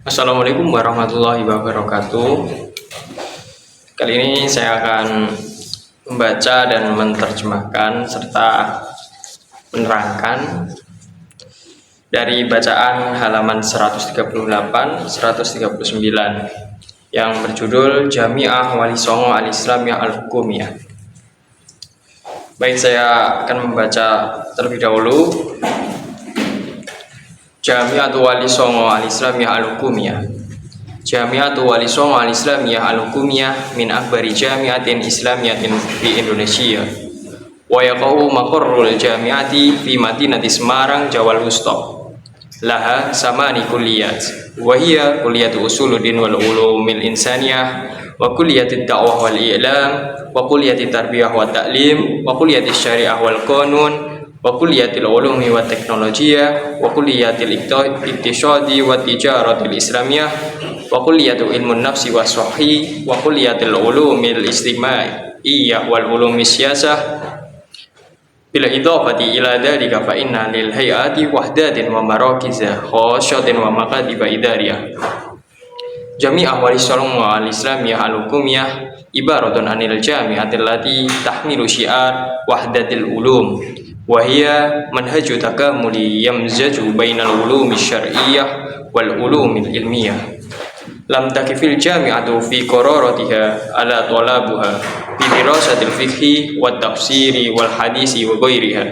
Assalamualaikum warahmatullahi wabarakatuh. Kali ini saya akan membaca dan menerjemahkan serta menerangkan dari bacaan halaman 138 139 yang berjudul Jami'ah Wali Songo Al-Islamiyah Al-Hukumiyah. Baik, saya akan membaca terlebih dahulu. Jami'atu Wali Songo Al-Islamiyah Al-Hukumiyah. Jami'atu Wali Songo Al-Islamiyah Al-Hukumiyah min akbari jami'atin islamiyatin fi Indonesia. Wa yaqa'u maqarrul jami'ati fi Madinati Semarang, Jawal Wusta. Laha samani kulliyat. Wa hiya kulliyatu usuluddin wal ulumil insaniyah, wa kulliyatid da'wah wal i'lam, wa kulliyatid tarbiyah wa ta'lim, wa kulliyatish syariah wal qanun, wa kulliyatil ulumi wa teknologiyah, wa kulliyatil iktisadi wa tijaratil islamiyah, wa kulliyatu ilmun nafsi wa sahih, wa kulliyatil ulumil istimaiyah wal ulumis siyasah. Bila idhafati ila dhalika fa inna lil hayati wahdatin wa marakiza khasyatin wa maqadiba idariyah. Jami'ah Wali Songo Al-Islamiyah Al-Hukumiyah ibaratun anil jami'atil lati tahmilu syiar wahdatil ulum, wahia manhaju takamuli yamzaju bainal ulumi syar'iyyah wal ulumil ilmiyah. Lam takifil jami'atu fi qararatiha ala talabuha bi dirasatil fiqhi wat tafsiri wal hadisi wa ghairiha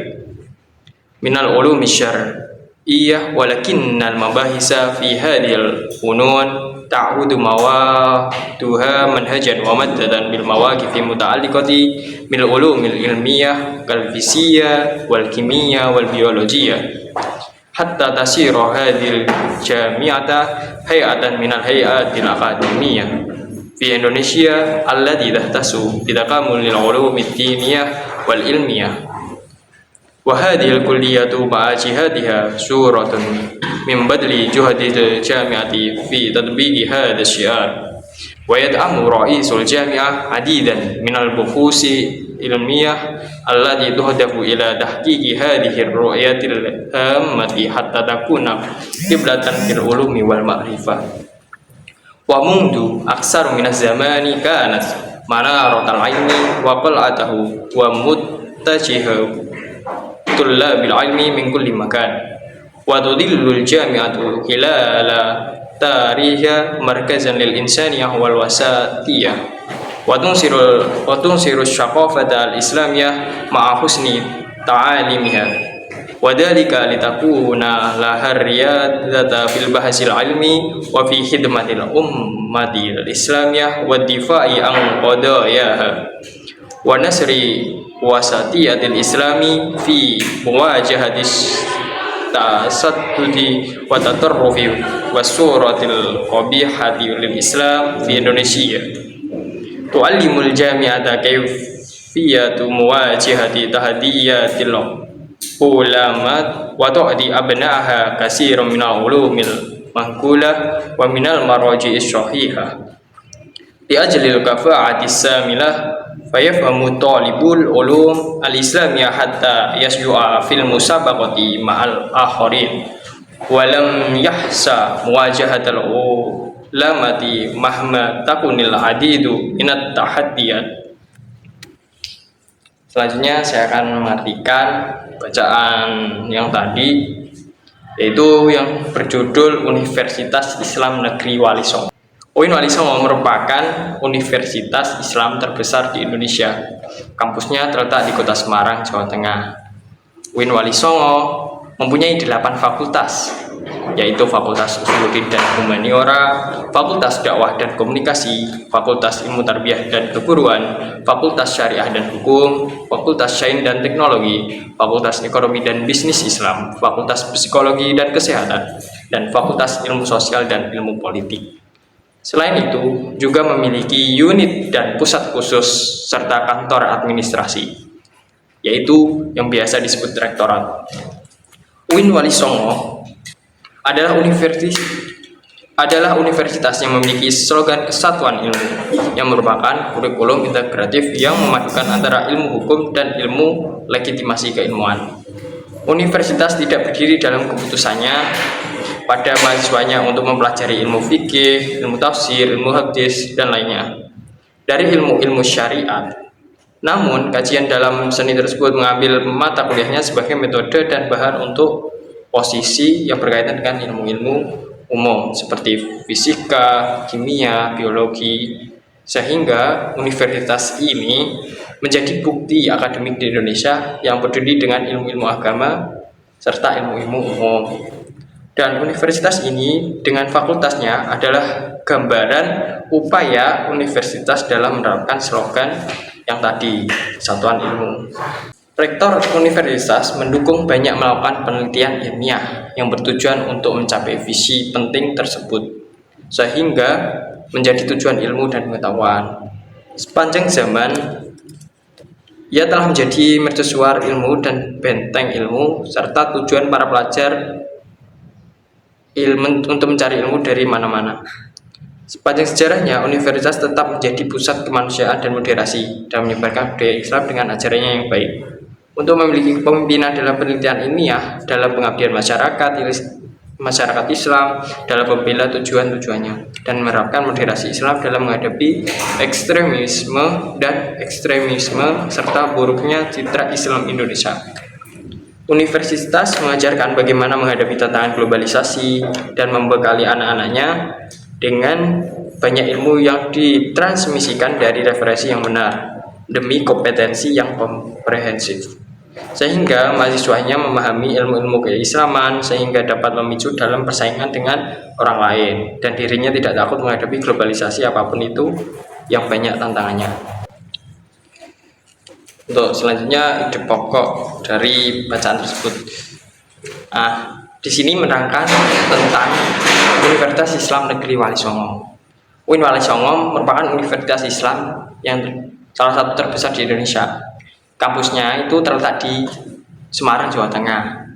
minal ulumi syar'iyyah, walakinnal mabahisa fi hadhil funun ta'udu mawaduha manhajan wa maddadan bil mawaqifi muta'alliqati bil ulumil ilmiyah kal fisiyah wal kimiyah wal biologiyah, hatta tasira hadhil jami'ata hay'atan minal hay'atil akademiyah fi Indonesia allati tahtasu bitakamulil ulumid diniyah wal ilmiyah. Wa hadhil kulliyatu ma'a jihadiha suratun min badli juhadil jami'ati fi tadbiqi hadha syiar, wa yad'amu ra'isul jami'ah adidan minal buhusi ilmiyah allati tuhdafu ila tahqiqi hadhihi ar-ru'yatil hammati hatta takuna qiblatan fil ulumi wal ma'rifah. Wa mundu aksar minaz zamani kanat manaratal ilmi wa qal'atahu wa muttajihu tullabil ilmi min kulli makan, wa tudillul jami'atu hilala tariha markazan lil insaniyah wal wasatiyah, wa tunsiru syaqafata al islamiyah ma'a husni ta'alimiha, wa dhalika litakuna lahar riyadata fil bahasil ilmi wa fi khidmatil ummati al islamiyah wa difa'i an qadayaha wa nasri wasatiyatil islami fi muwajahatis tasaddudi wa tatarrufi wasuratil qabihati lil islam fi Indonesia. Tu'allimul jami'ata kayfiyatu muwajahati tahdiyatil ulamat wa tu'di abna'aha katsiran minal ulumil manqulah wa minal maraji'is sahihah li ajlil kafa'atis samilah, fayafhamu talibul ulum al-islamiyah hatta yasju'a fil musabaqati ma'al akharin wa lam yahsa muwajahatal ulamati mahma takunil adidu minat tahaddiyat. Selanjutnya saya akan mengartikan bacaan yang tadi, yaitu yang berjudul Universitas Islam Negeri Wali Songo. UIN Wali Songo merupakan universitas Islam terbesar di Indonesia. Kampusnya terletak di Kota Semarang, Jawa Tengah. UIN Wali Songo mempunyai 8 fakultas, yaitu Fakultas Usuluddin dan Humaniora, Fakultas Dakwah dan Komunikasi, Fakultas Ilmu Tarbiyah dan Keguruan, Fakultas Syariah dan Hukum, Fakultas Sains dan Teknologi, Fakultas Ekonomi dan Bisnis Islam, Fakultas Psikologi dan Kesehatan, dan Fakultas Ilmu Sosial dan Ilmu Politik. Selain itu, juga memiliki unit dan pusat khusus serta kantor administrasi, yaitu yang biasa disebut rektorat. UIN Wali Songo adalah universitas yang memiliki slogan kesatuan ilmu, yang merupakan kurikulum integratif yang memadukan antara ilmu hukum dan ilmu legitimasi keilmuan. Universitas tidak berdiri dalam keputusannya pada mahasiswanya untuk mempelajari ilmu fikih, ilmu tafsir, ilmu hadis, dan lainnya dari ilmu-ilmu syariat. Namun, kajian dalam seni tersebut mengambil mata kuliahnya sebagai metode dan bahan untuk posisi yang berkaitan dengan ilmu-ilmu umum seperti fisika, kimia, biologi, sehingga universitas ini menjadi bukti akademik di Indonesia yang peduli dengan ilmu-ilmu agama serta ilmu-ilmu umum. Dan universitas ini dengan fakultasnya adalah gambaran upaya universitas dalam menerapkan slogan yang tadi, satuan ilmu. Rektor universitas mendukung banyak melakukan penelitian ilmiah yang bertujuan untuk mencapai visi penting tersebut, sehingga menjadi tujuan ilmu dan pengetahuan. Sepanjang zaman, ia telah menjadi mercusuar ilmu dan benteng ilmu, serta tujuan para pelajar ilmu untuk mencari ilmu dari mana-mana. Sepanjang sejarahnya, universitas tetap menjadi pusat kemanusiaan dan moderasi dan menyebarkan budaya Islam dengan ajarannya yang baik. Untuk memiliki kepemimpinan dalam penelitian ilmiah, dalam pengabdian masyarakat Islam, dalam membela tujuan-tujuannya, dan menerapkan moderasi Islam dalam menghadapi ekstremisme serta buruknya citra Islam Indonesia. Universitas mengajarkan bagaimana menghadapi tantangan globalisasi dan membekali anak-anaknya dengan banyak ilmu yang ditransmisikan dari referensi yang benar demi kompetensi yang komprehensif, sehingga mahasiswanya memahami ilmu-ilmu keislaman sehingga dapat memicu dalam persaingan dengan orang lain dan dirinya tidak takut menghadapi globalisasi apapun itu yang banyak tantangannya. Untuk selanjutnya ide pokok dari bacaan tersebut. Di sini menerangkan tentang Universitas Islam Negeri Wali Songo. UIN Wali Songo merupakan universitas Islam yang salah satu terbesar di Indonesia. Kampusnya itu terletak di Semarang, Jawa Tengah.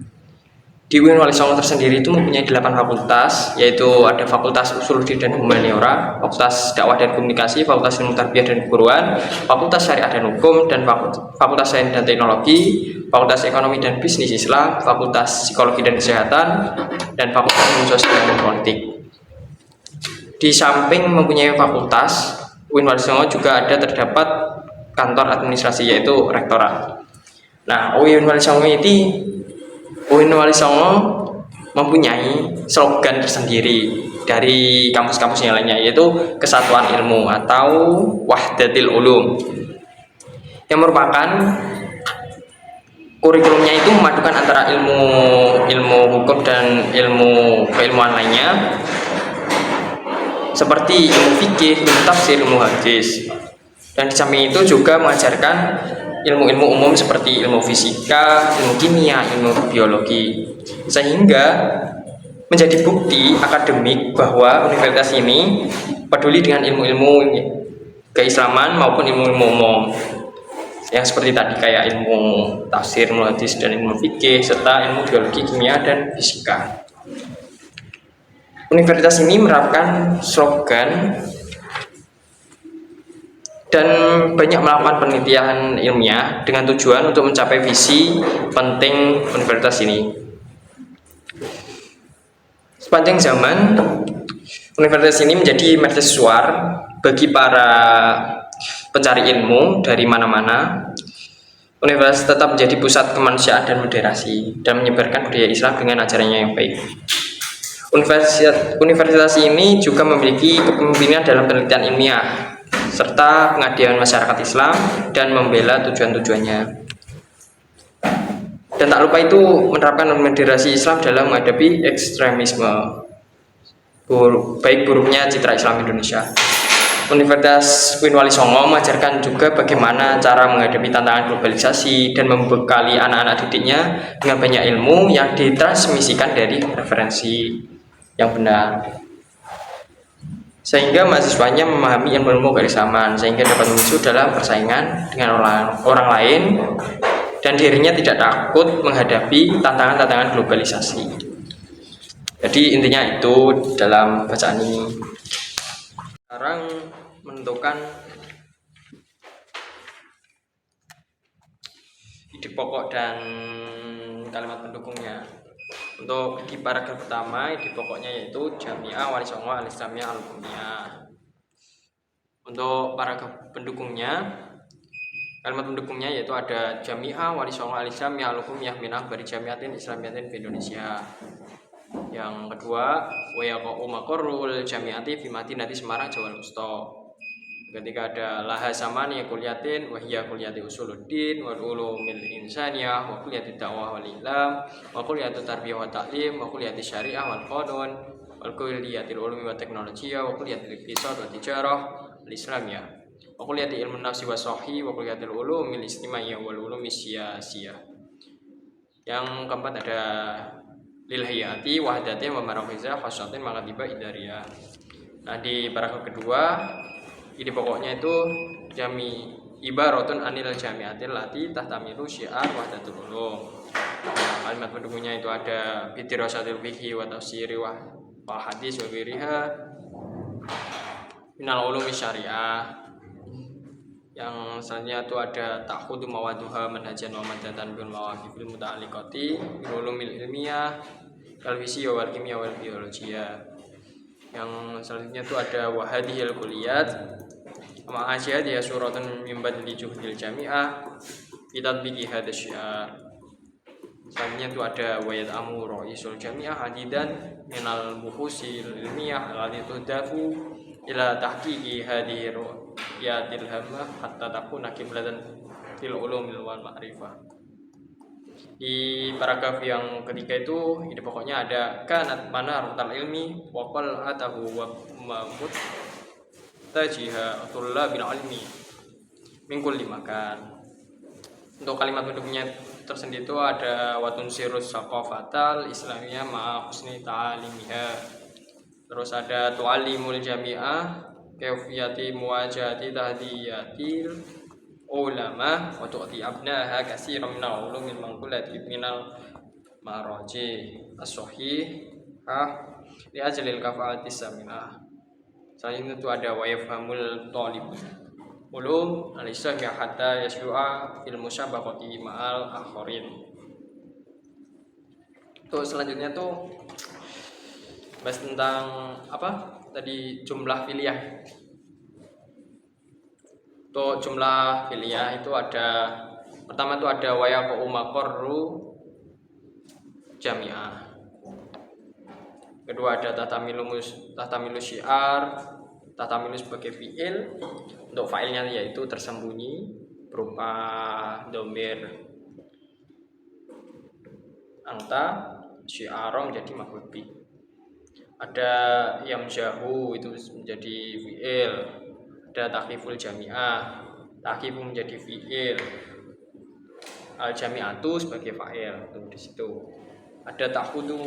Di UIN Wali Songo tersendiri itu mempunyai 8 fakultas, yaitu ada Fakultas Usuluddin dan Humaniora, Fakultas Dakwah dan Komunikasi, Fakultas Ilmu Tarbiyah dan Keguruan, Fakultas Syariah dan Hukum, dan Fakultas Sains dan Teknologi, Fakultas Ekonomi dan Bisnis Islam, Fakultas Psikologi dan Kesehatan, dan Fakultas Ilmu Sosial dan Politik. Di samping mempunyai fakultas, UIN Wali Songo juga ada terdapat kantor administrasi, yaitu rektorat. Nah, UIN Wali Songo mempunyai slogan tersendiri dari kampus-kampus yang lainnya, yaitu kesatuan ilmu atau wahdatil ulum, yang merupakan kurikulumnya itu memadukan antara ilmu hukum dan ilmu keilmuan lainnya seperti ilmu fikih, ilmu tafsir, ilmu hadis. Dan di samping itu juga mengajarkan ilmu-ilmu umum seperti ilmu fisika, ilmu kimia, ilmu biologi, sehingga menjadi bukti akademik bahwa universitas ini peduli dengan ilmu-ilmu keislaman maupun ilmu-ilmu umum yang seperti tadi kayak ilmu tafsir, ilmu hadis, dan ilmu fikih, serta ilmu biologi, kimia, dan fisika. Universitas ini menerapkan slogan dan banyak melakukan penelitian ilmiah dengan tujuan untuk mencapai visi penting universitas ini. Sepanjang zaman, universitas ini menjadi mercusuar bagi para pencari ilmu dari mana-mana. Universitas tetap menjadi pusat kemanusiaan dan moderasi dan menyebarkan budaya Islam dengan ajarannya yang baik. Universitas ini juga memiliki kepemimpinan dalam penelitian ilmiah serta pengabdian masyarakat Islam dan membela tujuan-tujuannya. Dan tak lupa itu menerapkan moderasi Islam dalam menghadapi ekstremisme, baik buruknya citra Islam Indonesia. Universitas UIN Wali Songo mengajarkan juga bagaimana cara menghadapi tantangan globalisasi dan membekali anak-anak didiknya dengan banyak ilmu yang ditransmisikan dari referensi yang benar, sehingga mahasiswanya memahami ilmu-ilmu keislaman sehingga dapat memicu dalam persaingan dengan orang lain dan dirinya tidak takut menghadapi tantangan-tantangan globalisasi. Jadi intinya itu dalam bacaan ini. Sekarang menentukan ide pokok dan kalimat pendukungnya. Untuk di paragraf pertama di pokoknya yaitu Jamiah Wali Songo Al Islamiyah Al Hukumiyah. Untuk paragraf pendukungnya, kalimat pendukungnya yaitu ada Jamiah Wali Songo Al Islamiyah Al Hukumiyah min akbari jamiatin islamiyatin di Indonesia. Yang kedua, wa yaqa'u maqarrul jamiati fi Madinati Semarang Jawa Wusta. Ketika ada laha samani kuliatin wa hiya kuliati usuluddin wa ulumil insaniyah wa kuliati dakwah wal ilam wa kuliati tarbiyah wa ta'lim wa kuliati syariah wal qanun wa kuliati ulumi wa teknologiya wa kuliati iqtisad wa tijarah al islamiyah wa kuliati ilmu nafsi wa sahih wa kuliati ulumil istimaiyah wal ulumi siyasiyah. Yang keempat ada lil hayati wahdatin wa marakizah khasatin makatiba idariyah. Nah, di paragraf kedua ide pokoknya itu jami ibaratun anil jamiatil lati tahtamilu syiar wahdatul ulum. Kalimat pendukungnya itu ada bidirasatil fiqhi wa tafsiri wa hadis wa ghiriha minal ulumi syariah. Yang selanjutnya itu ada ta'khudu mawaduha manhajan wa madatan bil mawaqifil muta'alliqati bil ulumil ilmiyah wal fisiyah wal kimia wal biologiyah. Yang selanjutnya itu ada wahadihil kuliyat ma'asyad ya suratun min badli juhdil jami'ah fi tatbiqi hadha syiar. Selanjutnya itu ada wayat amu ra'isul jami'ah hadidan minal buhusil ilmiyah allati tuhdafu ila tahqiqi hadhihi ru'yatil hammah hatta takuna qiblatan fil ulumil wal ma'rifah. Di paragraf yang ketiga itu ide pokoknya ada kanat manarutal ilmi wa qal'atahu wa mamut tajiha tullabil ilmi min kulli makan. Untuk kalimat pendukungnya tersendiri itu ada watun sirus saqafatal islamiyah ma'a husni ta'alimiha. Terus ada tu'alimul jami'ah kayfiyati muwajahati tahdiyatil ulama wa tu'ti abnaha katsiran minal ulumil manqulati minal maraji as-sahih li ajlil kafa'ati saminah. Selanjutnya itu ada wa yafhamul talib ulum al-islamiyah hatta yashu'a fil musyabaqati ma'al akharin. Tuh selanjutnya tuh bahas tentang apa tadi jumlah filiyah. Untuk jumlah filiyah itu ada pertama itu ada wa yaqa'u maqarru jami'ah. Kedua ada tahtamilu syiar, tahtamilu sebagai fi'il. Untuk fa'ilnya yaitu tersembunyi berupa dhamir anta, syi'ara menjadi maf'ul bih. Ada yamjahu itu menjadi fi'il. Ada takhiful jami'ah, takhifu menjadi fi'il. Al jami'atu sebagai fa'il itu di situ. Ada takhudu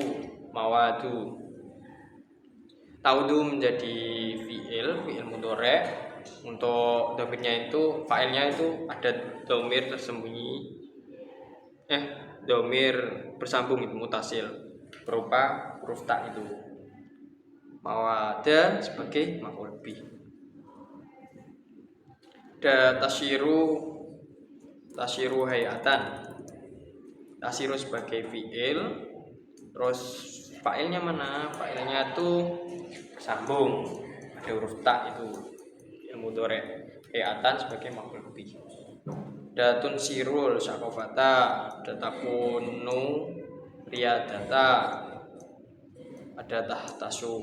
mawadu, taudu menjadi fi'il mudhari'. Untuk dhamirnya itu fa'ilnya itu ada dhamir tersembunyi dhamir bersambung itu mutasil berupa huruf ta itu. Mawada sebagai maf'ul bih. Ada tasyiru hayatan, tasyiru sebagai fi'il. Terus fa'ilnya mana? Fa'ilnya itu bersambung ada huruf ta itu yang mudhari'. Hayatan sebagai maf'ul bih. Ada tunsirul syaqafata, ada takunu riyadata, ada tahtasu,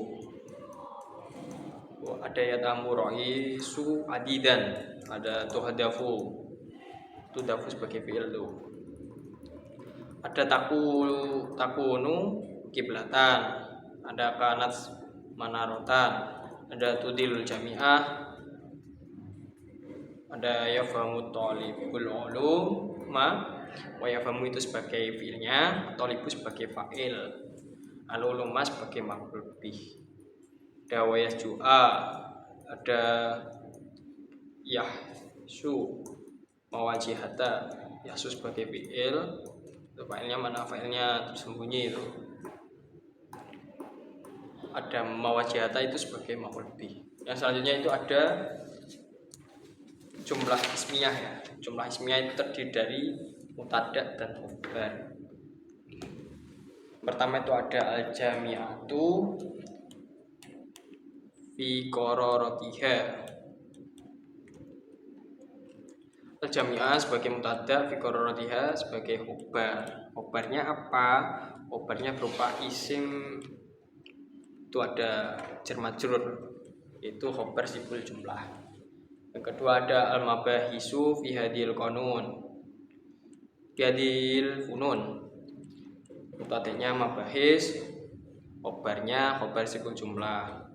ada yatamu ra'isu adidan, ada tuhadafu sebagai fi'il tuh. Ada takunu kiblatan, ada kanat manarotan, ada tudil jami'ah, ada yafamu talibul ulum wa yafamu itu sebagai fi'ilnya, talibu sebagai fa'il, al-uluma sebagai maf'ul bih. Ada wayasju'a, ada yahsu mawajihata, yahsu sebagai fi'il. Itu fa'ilnya mana? Fa'ilnya tersembunyi itu. Ada mawajihata itu sebagai maf'ul bih. Yang selanjutnya itu ada jumlah ismiyah ya. Jumlah ismiyah itu terdiri dari mubtada dan khabar. Pertama itu ada al-jami'atu fi qararatiha. Al-jami'ah sebagai mutada, fi qararatiha sebagai khobar. Khobarnya apa? Khobarnya berupa isim, itu ada jar majrur, itu khobar sibul jumlah. Yang kedua ada al-mabahisu fi hadil qanun, fi hadil funun. Mutadanya mabahis, khobarnya khobar sibul jumlah.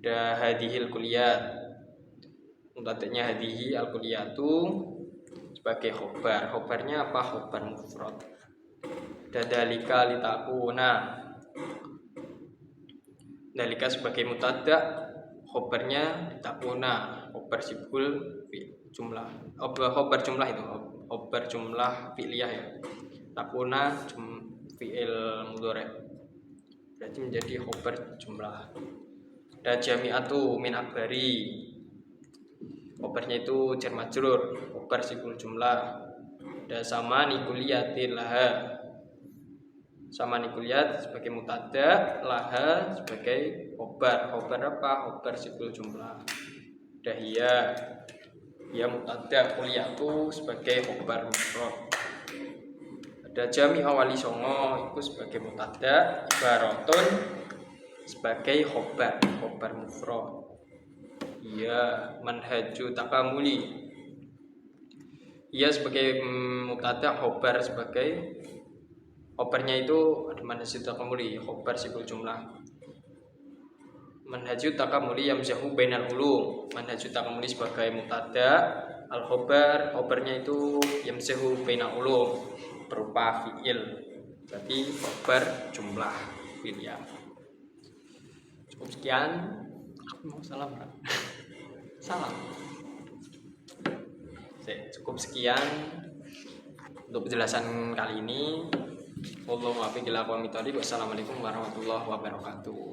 Ada hadihil kuliyat, mutadanya hadihi al kuliyatu sebagai khobar. Khobarnya apa? Khobar mufrad. Dadalika litakuna, dalika sebagai mutada, khobarnya litakuna, khobar sibul jumlah. Khobar jumlah itu khobar jumlah fi'liyah ya. Takuna fi'il mudhari', berarti menjadi khobar jumlah. Ada jami'atu min akbari, khobarnya itu jar majrur, khobar sibul jumlah. Ada samani kuliyatin laha, samani kuliyat sebagai mutada, laha sebagai khobar. Khobar apa? Khobar sibul jumlah. Ada hiya mutada, kuliyatu sebagai khobar mufrad. Ada jami'ah wali songo itu sebagai mutada, ibaratun sebagai khobar mufrad. Ya manhaju takamuli, ia sebagai mutada, khobar sebagai khobarnya itu ada manhaju takamuli, khobar sibul jumlah. Manhaju takamuli yamzahu bainal ulum, manhaju takamuli sebagai mutada, al khobar, khobarnya itu yamzahu bainal ulum berupa fi'il, berarti khobar jumlah fi'liyah. Cukup sekian. Mau salam kan? Salam. Cukup sekian untuk penjelasan kali ini. Wassalamualaikum warahmatullahi wabarakatuh.